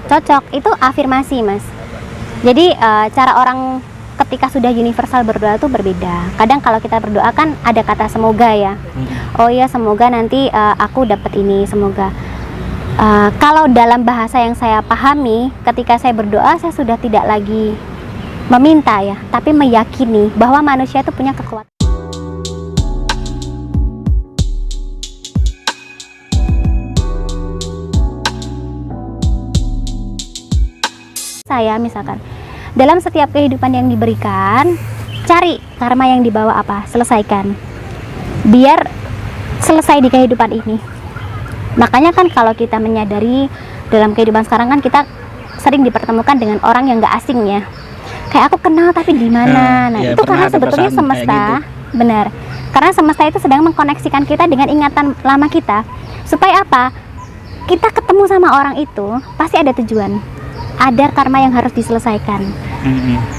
cocok. Itu afirmasi, Mas. Jadi cara orang ketika sudah universal berdoa tuh berbeda. Kadang kalau kita berdoa kan ada kata semoga ya. Oh ya, semoga nanti aku dapat ini, semoga. Kalau dalam bahasa yang saya pahami, ketika saya berdoa saya sudah tidak lagi meminta ya, tapi meyakini bahwa manusia itu punya kekuatan. Saya misalkan dalam setiap kehidupan yang diberikan, cari karma yang dibawa apa, selesaikan biar selesai di kehidupan ini. Makanya kan kalau kita menyadari dalam kehidupan sekarang kan kita sering dipertemukan dengan orang yang gak asing ya, kayak aku kenal tapi di mana. Nah ya, itu karena sebetulnya semesta gitu. Benar, karena semesta itu sedang mengkoneksikan kita dengan ingatan lama kita, supaya apa, kita ketemu sama orang itu pasti ada tujuan, ada karma yang harus diselesaikan.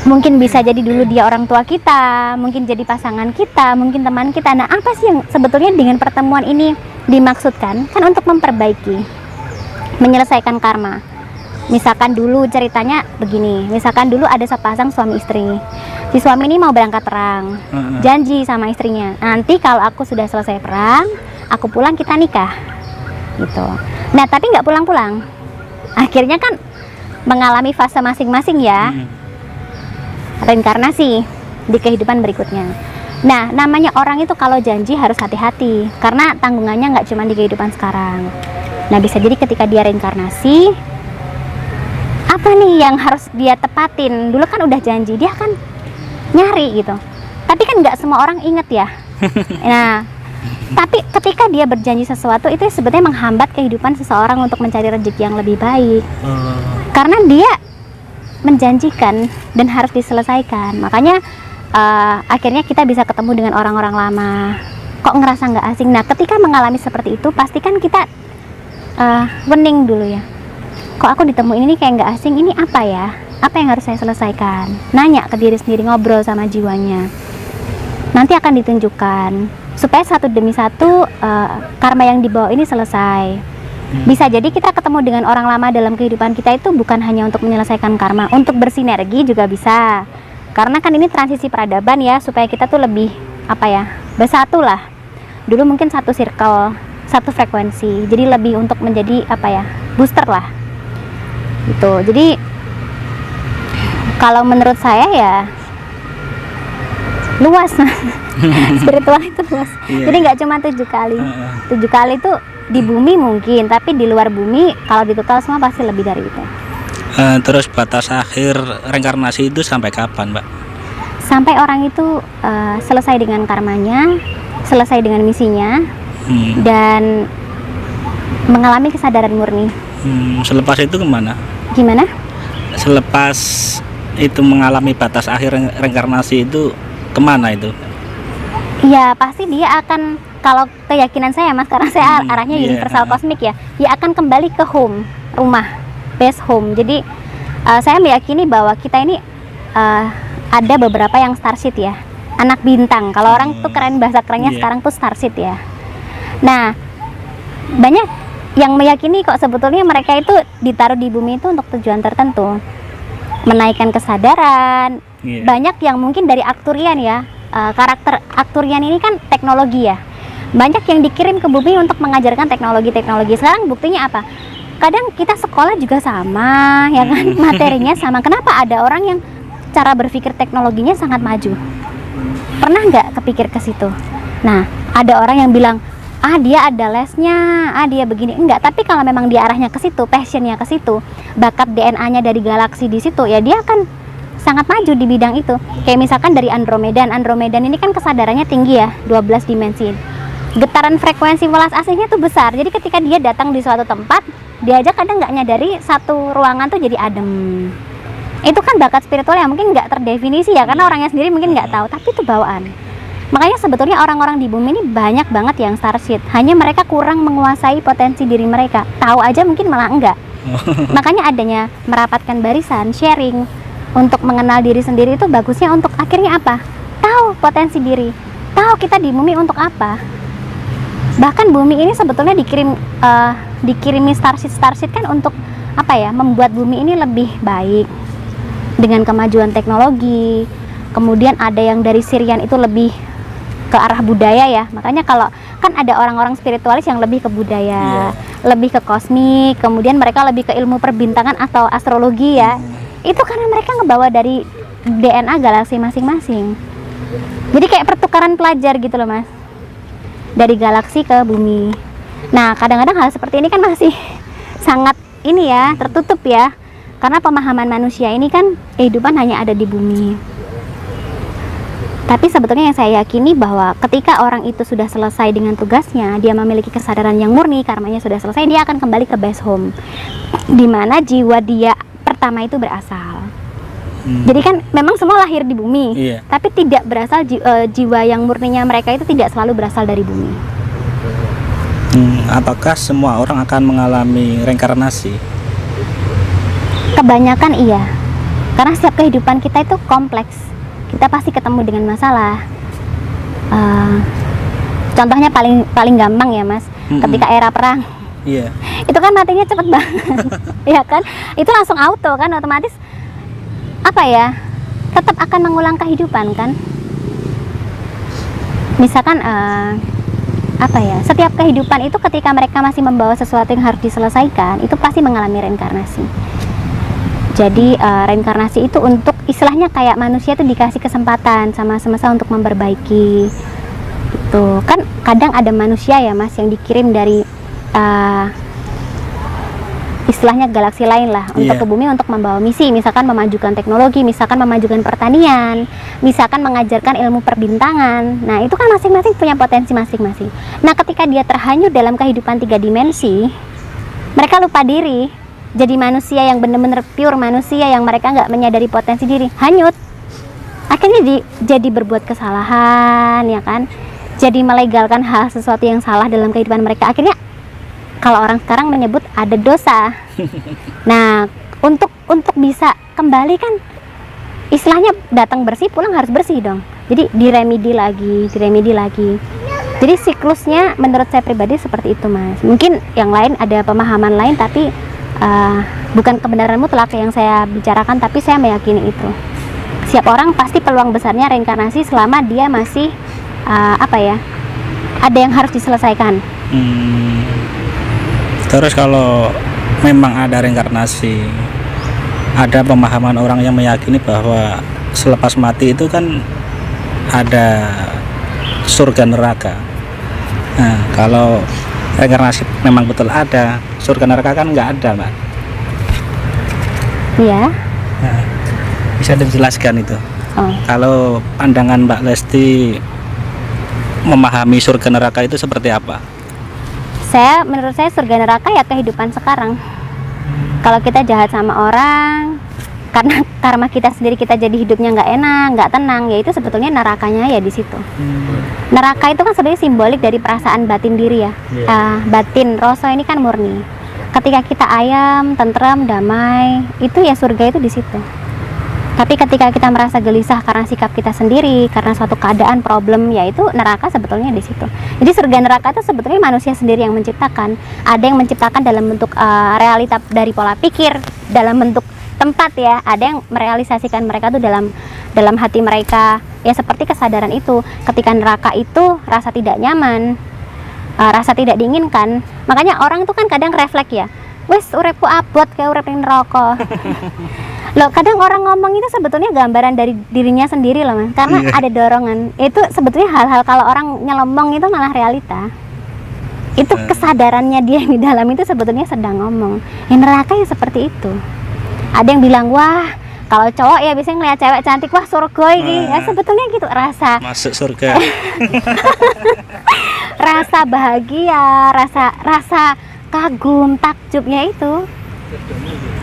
Mungkin bisa jadi dulu dia orang tua kita, mungkin jadi pasangan kita, mungkin teman kita. Nah apa sih yang sebetulnya dengan pertemuan ini dimaksudkan? Kan untuk memperbaiki, menyelesaikan karma. Misalkan dulu ceritanya begini, misalkan dulu ada sepasang suami istri. Si suami ini mau berangkat perang, janji sama istrinya, nanti kalau aku sudah selesai perang, aku pulang, kita nikah gitu. Nah tapi nggak pulang-pulang, akhirnya kan mengalami fase masing-masing ya, reinkarnasi di kehidupan berikutnya. Nah namanya orang itu kalau janji harus hati-hati, karena tanggungannya nggak cuma di kehidupan sekarang. Nah bisa jadi ketika dia reinkarnasi, apa nih yang harus dia tepatin? Dulu kan udah janji, dia kan nyari gitu, tapi kan nggak semua orang inget ya. Nah tapi ketika dia berjanji sesuatu, itu sebetulnya menghambat kehidupan seseorang untuk mencari rezeki yang lebih baik. Karena dia menjanjikan dan harus diselesaikan. Makanya akhirnya kita bisa ketemu dengan orang-orang lama, kok ngerasa nggak asing. Nah ketika mengalami seperti itu, pastikan kita wening dulu ya, kok aku ditemuin ini kayak nggak asing, ini apa ya, apa yang harus saya selesaikan. Nanya ke diri sendiri, ngobrol sama jiwanya, nanti akan ditunjukkan supaya satu demi satu karma yang dibawa ini selesai. Bisa jadi kita ketemu dengan orang lama dalam kehidupan kita itu bukan hanya untuk menyelesaikan karma, untuk bersinergi juga bisa. Karena kan ini transisi peradaban ya, supaya kita tuh lebih apa ya, bersatu lah. Dulu mungkin satu circle, satu frekuensi, jadi lebih untuk menjadi apa ya, booster lah gitu. Jadi kalau menurut saya ya luas. Spiritual itu luas. Jadi nggak cuma 7 kali. 7 kali itu di bumi mungkin, tapi di luar bumi kalau di total semua pasti lebih dari itu. Terus batas akhir reinkarnasi itu sampai kapan, Mbak? Sampai orang itu selesai dengan karmanya, selesai dengan misinya, dan mengalami kesadaran murni. Selepas itu kemana? Gimana? Selepas itu mengalami batas akhir reinkarnasi itu kemana itu? Ya pasti dia akan, kalau keyakinan saya Mas, karena saya arahnya universal kosmik ya, dia akan kembali ke home, rumah, base home. Jadi saya meyakini bahwa kita ini ada beberapa yang starseed ya, anak bintang. Kalau orang tuh keren, bahasa kerennya sekarang tuh starseed ya. Nah banyak yang meyakini kok sebetulnya mereka itu ditaruh di bumi itu untuk tujuan tertentu, menaikkan kesadaran. Banyak yang mungkin dari Arcturian ya, karakter Arcturian ini kan teknologi ya, banyak yang dikirim ke bumi untuk mengajarkan teknologi-teknologi. Sekarang buktinya apa? Kadang kita sekolah juga sama ya kan, materinya sama. Kenapa ada orang yang cara berpikir teknologinya sangat maju? Pernah nggak kepikir ke situ? Nah ada orang yang bilang, dia ada lesnya, dia begini. Enggak, tapi kalau memang dia arahnya ke situ, passionnya ke situ, bakat DNA-nya dari galaksi di situ, ya dia akan sangat maju di bidang itu. Kayak misalkan dari Andromedan ini kan kesadarannya tinggi ya, 12 dimensi. Getaran frekuensi welas aslinya tuh besar. Jadi ketika dia datang di suatu tempat, dia aja kadang nggak nyadari satu ruangan tuh jadi adem. Itu kan bakat spiritual yang mungkin nggak terdefinisi ya, karena orangnya sendiri mungkin nggak tahu, tapi itu bawaan. Makanya sebetulnya orang-orang di bumi ini banyak banget yang starseed, hanya mereka kurang menguasai potensi diri mereka. Tahu aja mungkin malah enggak. Makanya adanya merapatkan barisan, sharing untuk mengenal diri sendiri itu bagusnya untuk akhirnya apa? Tahu potensi diri, tahu kita di bumi untuk apa. Bahkan bumi ini sebetulnya dikirimi starseed kan untuk apa ya, membuat bumi ini lebih baik dengan kemajuan teknologi. Kemudian ada yang dari Sirian itu lebih ke arah budaya ya. Makanya kalau kan ada orang-orang spiritualis yang lebih ke budaya, lebih ke kosmik, kemudian mereka lebih ke ilmu perbintangan atau astrologi ya. Itu karena mereka ngebawa dari DNA galaksi masing-masing. Jadi kayak pertukaran pelajar gitu loh Mas, dari galaksi ke bumi. Nah kadang-kadang hal seperti ini kan masih sangat ini ya, tertutup ya, karena pemahaman manusia ini kan kehidupan hanya ada di bumi. Tapi sebetulnya yang saya yakini bahwa ketika orang itu sudah selesai dengan tugasnya, dia memiliki kesadaran yang murni, karmanya sudah selesai, dia akan kembali ke base home, di mana jiwa dia pertama itu berasal. Jadi kan memang semua lahir di bumi, tapi tidak berasal jiwa yang murninya mereka itu tidak selalu berasal dari bumi. Apakah semua orang akan mengalami reinkarnasi? Kebanyakan iya, karena setiap kehidupan kita itu kompleks. Kita pasti ketemu dengan masalah. Contohnya paling gampang ya Mas, ketika era perang, itu kan matinya cepet banget, ya kan? Itu langsung auto kan, otomatis apa ya? Tetap akan mengulang kehidupan kan? Misalkan apa ya? Setiap kehidupan itu ketika mereka masih membawa sesuatu yang harus diselesaikan, itu pasti mengalami reinkarnasi. Jadi reinkarnasi itu untuk istilahnya kayak manusia itu dikasih kesempatan sama semesta untuk memperbaiki. Itu kan kadang ada manusia ya Mas yang dikirim dari istilahnya galaksi lain lah untuk ke bumi untuk membawa misi, misalkan memajukan teknologi, misalkan memajukan pertanian, misalkan mengajarkan ilmu perbintangan. Nah itu kan masing-masing punya potensi masing-masing. Nah ketika dia terhanyut dalam kehidupan 3 dimensi, mereka lupa diri. Jadi manusia yang benar-benar pure manusia yang mereka nggak menyadari potensi diri, hanyut. Akhirnya jadi berbuat kesalahan, ya kan? Jadi melegalkan hal sesuatu yang salah dalam kehidupan mereka. Akhirnya kalau orang sekarang menyebut ada dosa. Nah, untuk bisa kembali kan istilahnya datang bersih, pulang harus bersih dong. Jadi diremedi lagi. Jadi siklusnya menurut saya pribadi seperti itu Mas. Mungkin yang lain ada pemahaman lain, tapi bukan kebenaran mutlak yang saya bicarakan, tapi saya meyakini itu. Setiap orang pasti peluang besarnya reinkarnasi selama dia masih apa ya, ada yang harus diselesaikan. Terus kalau memang ada reinkarnasi, ada pemahaman orang yang meyakini bahwa selepas mati itu kan ada surga neraka. Nah, kalau reinkarnasi memang betul ada, surga neraka kan nggak ada, Mbak. Iya. Nah, bisa dijelaskan itu? Kalau pandangan Mbak Lesti memahami surga neraka itu seperti apa? Menurut saya surga neraka ya kehidupan sekarang. Kalau kita jahat sama orang, karena karma kita sendiri, kita jadi hidupnya nggak enak, nggak tenang, ya itu sebetulnya nerakanya ya di situ. Neraka itu kan sebenarnya simbolik dari perasaan batin diri ya. Batin, rasa ini kan murni. Ketika kita ayam, tenteram, damai, itu ya surga itu di situ. Tapi ketika kita merasa gelisah karena sikap kita sendiri, karena suatu keadaan, problem, ya itu neraka sebetulnya di situ. Jadi surga neraka itu sebetulnya manusia sendiri yang menciptakan. Ada yang menciptakan dalam bentuk realita dari pola pikir, dalam bentuk tempat ya. Ada yang merealisasikan mereka tuh dalam hati mereka. Ya seperti kesadaran itu. Ketika neraka itu rasa tidak nyaman, rasa tidak diinginkan. Makanya orang tuh kan kadang refleks ya. Wes urepku abot kayak urep ning neraka. Loh, kadang orang ngomong itu sebetulnya gambaran dari dirinya sendiri loh Mas, karena ada dorongan. Itu sebetulnya hal-hal kalau orang nyelomong itu malah realita. Itu kesadarannya dia di dalam itu sebetulnya sedang ngomong. Yang neraka ya seperti itu. Ada yang bilang, wah kalau cowok ya biasanya ngeliat cewek cantik, wah surga ini. Ya sebetulnya gitu, rasa masuk surga. Rasa bahagia, rasa kagum, takjubnya itu.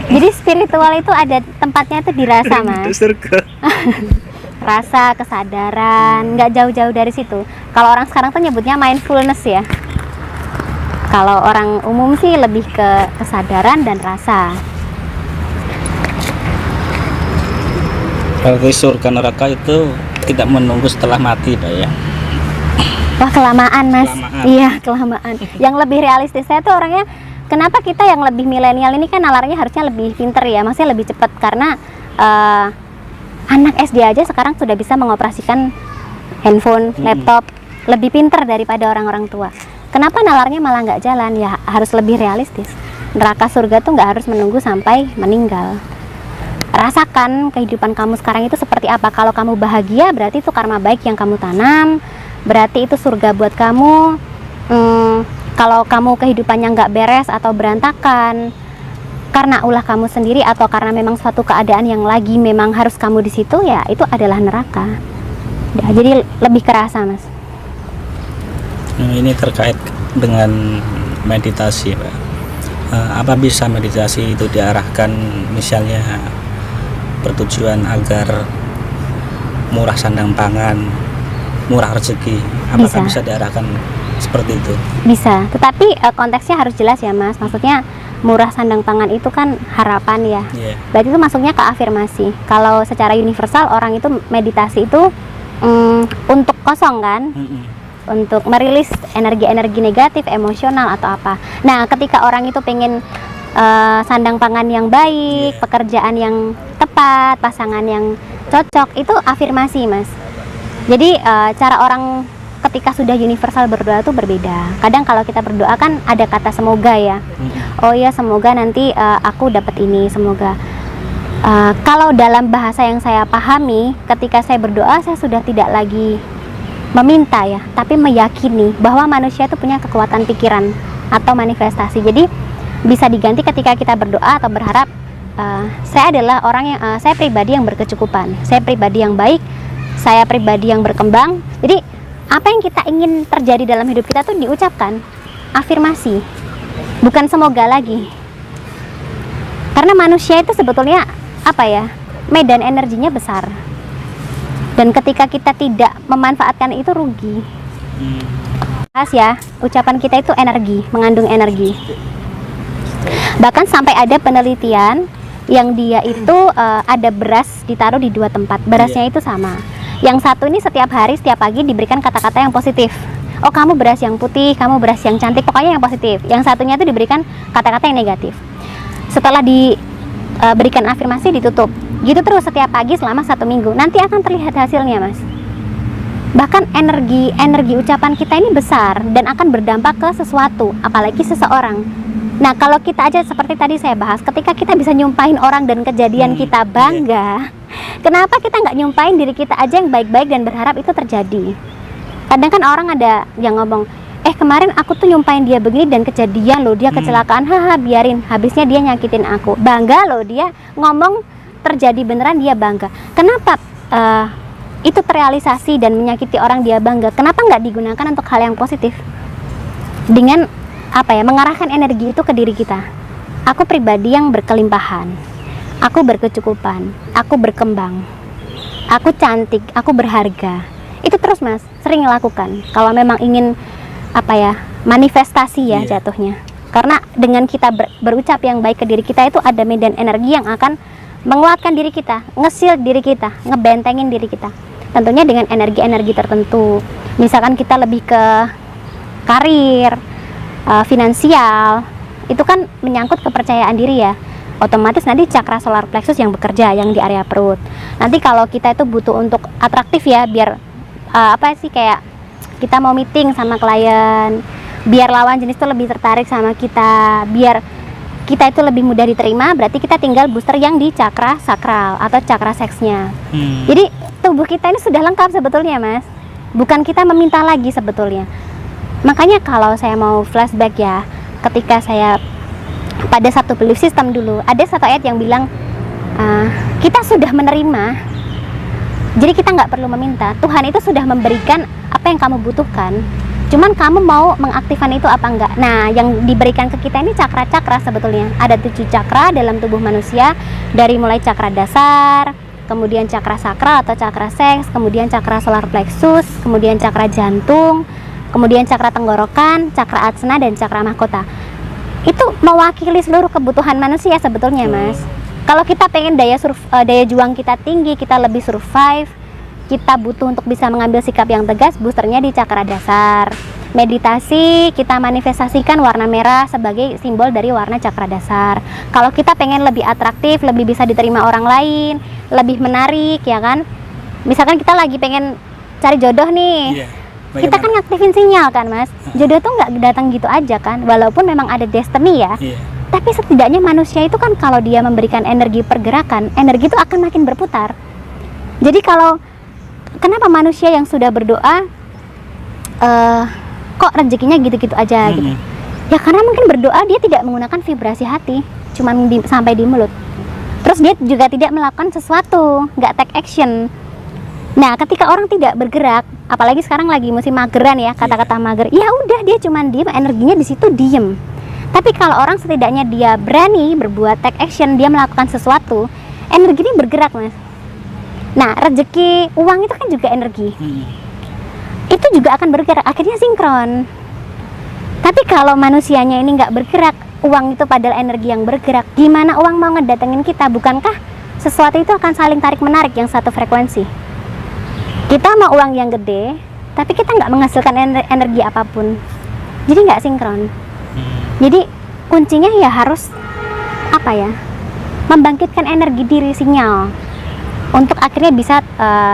Jadi spiritual itu ada tempatnya itu dirasa Mas. Surga. Rasa, kesadaran, nggak jauh-jauh dari situ. Kalau orang sekarang tuh nyebutnya mindfulness ya. Kalau orang umum sih lebih ke kesadaran dan rasa. Kalau surga neraka itu tidak menunggu setelah mati, Pak ya. Wah kelamaan Mas. Iya kelamaan. Yang lebih realistis saya tuh orangnya Kenapa kita yang lebih milenial ini kan nalarnya harusnya lebih pinter ya, maksudnya lebih cepat, karena anak SD aja sekarang sudah bisa mengoperasikan handphone, laptop, lebih pinter daripada orang-orang tua. Kenapa nalarnya malah nggak jalan? Ya harus lebih realistis. Neraka surga tuh nggak harus menunggu sampai meninggal. Rasakan kehidupan kamu sekarang itu seperti apa. Kalau kamu bahagia, berarti itu karma baik yang kamu tanam, berarti itu surga buat kamu. Kalau kamu kehidupannya nggak beres atau berantakan karena ulah kamu sendiri atau karena memang suatu keadaan yang lagi memang harus kamu di situ, ya itu adalah neraka. Ya, jadi lebih kerasa, Mas. Ini terkait dengan meditasi, Pak. Apa bisa meditasi itu diarahkan misalnya bertujuan agar murah sandang pangan, murah rezeki? Apakah bisa diarahkan seperti itu? Bisa, tetapi konteksnya harus jelas ya, Mas. Maksudnya murah sandang pangan itu kan harapan ya. Berarti itu masuknya ke afirmasi. Kalau secara universal orang itu meditasi itu untuk kosong kan, untuk merilis energi-energi negatif, emosional atau apa. Nah, ketika orang itu pengen sandang pangan yang baik, pekerjaan yang tepat, pasangan yang cocok, itu afirmasi, Mas. Jadi cara orang ketika sudah universal berdoa itu berbeda. Kadang kalau kita berdoa kan ada kata semoga ya. Oh ya, semoga nanti aku dapat ini, semoga. Kalau dalam bahasa yang saya pahami, ketika saya berdoa saya sudah tidak lagi meminta ya, tapi meyakini bahwa manusia itu punya kekuatan pikiran atau manifestasi. Jadi bisa diganti ketika kita berdoa atau berharap, saya adalah orang yang saya pribadi yang berkecukupan, saya pribadi yang baik, saya pribadi yang berkembang. Jadi apa yang kita ingin terjadi dalam hidup kita tuh diucapkan, afirmasi, bukan semoga lagi. Karena manusia itu sebetulnya apa ya, medan energinya besar, dan ketika kita tidak memanfaatkan itu rugi. Ya, ucapan kita itu energi, mengandung energi. Bahkan sampai ada penelitian yang dia itu ada beras ditaruh di dua tempat, berasnya itu sama. Yang satu ini setiap hari, setiap pagi diberikan kata-kata yang positif. Oh, kamu beras yang putih, kamu beras yang cantik, pokoknya yang positif. Yang satunya itu diberikan kata-kata yang negatif. Setelah diberikan afirmasi, ditutup. Gitu terus setiap pagi selama 1 minggu. Nanti akan terlihat hasilnya, Mas. Bahkan energi ucapan kita ini besar dan akan berdampak ke sesuatu, apalagi seseorang. Nah, kalau kita aja seperti tadi saya bahas, ketika kita bisa nyumpahin orang dan kejadian kita bangga, kenapa kita nggak nyumpahin diri kita aja yang baik-baik dan berharap itu terjadi? Kadang kan orang ada yang ngomong, kemarin aku tuh nyumpahin dia begini dan kejadian loh, dia kecelakaan, haha biarin, habisnya dia nyakitin aku. Bangga loh dia ngomong terjadi beneran, dia bangga. Kenapa itu terrealisasi dan menyakiti orang dia bangga? Kenapa nggak digunakan untuk hal yang positif? Dengan mengarahkan energi itu ke diri kita. Aku pribadi yang berkelimpahan, aku berkecukupan, aku berkembang, aku cantik, aku berharga. Itu terus, Mas, sering lakukan kalau memang ingin manifestasi ya jatuhnya. Karena dengan kita berucap yang baik ke diri kita, itu ada medan energi yang akan menguatkan diri kita, nge-shield diri kita, ngebentengin diri kita. Tentunya dengan energi-energi tertentu. Misalkan kita lebih ke karir, finansial, itu kan menyangkut kepercayaan diri ya. Otomatis nanti cakra solar plexus yang bekerja, yang di area perut. Nanti kalau kita itu butuh untuk atraktif ya, biar kayak kita mau meeting sama klien, biar lawan jenis itu lebih tertarik sama kita, biar kita itu lebih mudah diterima, berarti kita tinggal booster yang di cakra sakral atau cakra seksnya. Jadi tubuh kita ini sudah lengkap sebetulnya, Mas. Bukan kita meminta lagi sebetulnya. Makanya kalau saya mau flashback ya, ketika saya pada satu belief system dulu, ada satu ayat yang bilang kita sudah menerima, jadi kita nggak perlu meminta. Tuhan itu sudah memberikan apa yang kamu butuhkan, cuman kamu mau mengaktifkan itu apa enggak. Nah, yang diberikan ke kita ini cakra-cakra sebetulnya. Ada 7 cakra dalam tubuh manusia, dari mulai cakra dasar, kemudian cakra sakral atau cakra seks, kemudian cakra solar plexus, kemudian cakra jantung, kemudian cakra tenggorokan, cakra atsena, dan cakra mahkota. Itu mewakili seluruh kebutuhan manusia sebetulnya, Mas. Kalau kita pengen daya juang kita tinggi, kita lebih survive, kita butuh untuk bisa mengambil sikap yang tegas, boosternya di cakra dasar. meditasi, kita manifestasikan warna merah sebagai simbol dari warna cakra dasar. Kalau kita pengen lebih atraktif, lebih bisa diterima orang lain, lebih menarik, ya kan? Misalkan kita lagi pengen cari jodoh nih, kita kan ngaktifin sinyal kan, Mas. Jodoh tuh nggak datang gitu aja kan, walaupun memang ada destiny ya. Tapi setidaknya manusia itu kan kalau dia memberikan energi pergerakan, energi itu akan makin berputar. Jadi kalau kenapa manusia yang sudah berdoa kok rezekinya gitu-gitu aja gitu? Ya karena mungkin berdoa dia tidak menggunakan vibrasi hati, cuman sampai di mulut. Terus dia juga tidak melakukan sesuatu, nggak take action. Nah, ketika orang tidak bergerak, apalagi sekarang lagi musim mageran ya, kata-kata mager, ya udah dia cuman diem, energinya di situ diem. Tapi kalau orang setidaknya dia berani berbuat take action, dia melakukan sesuatu, energinya bergerak, Mas. Nah, rezeki uang itu kan juga energi. Itu juga akan bergerak, akhirnya sinkron. Tapi kalau manusianya ini nggak bergerak, uang itu padahal energi yang bergerak, gimana uang mau ngedatengin kita? Bukankah sesuatu itu akan saling tarik-menarik yang satu frekuensi? Kita mau uang yang gede, tapi kita nggak menghasilkan energi apapun, jadi nggak sinkron. Jadi kuncinya ya harus apa ya, membangkitkan energi diri, sinyal, untuk akhirnya bisa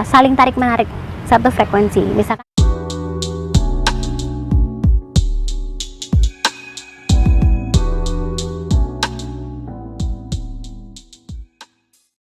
saling tarik menarik satu frekuensi. Misalkan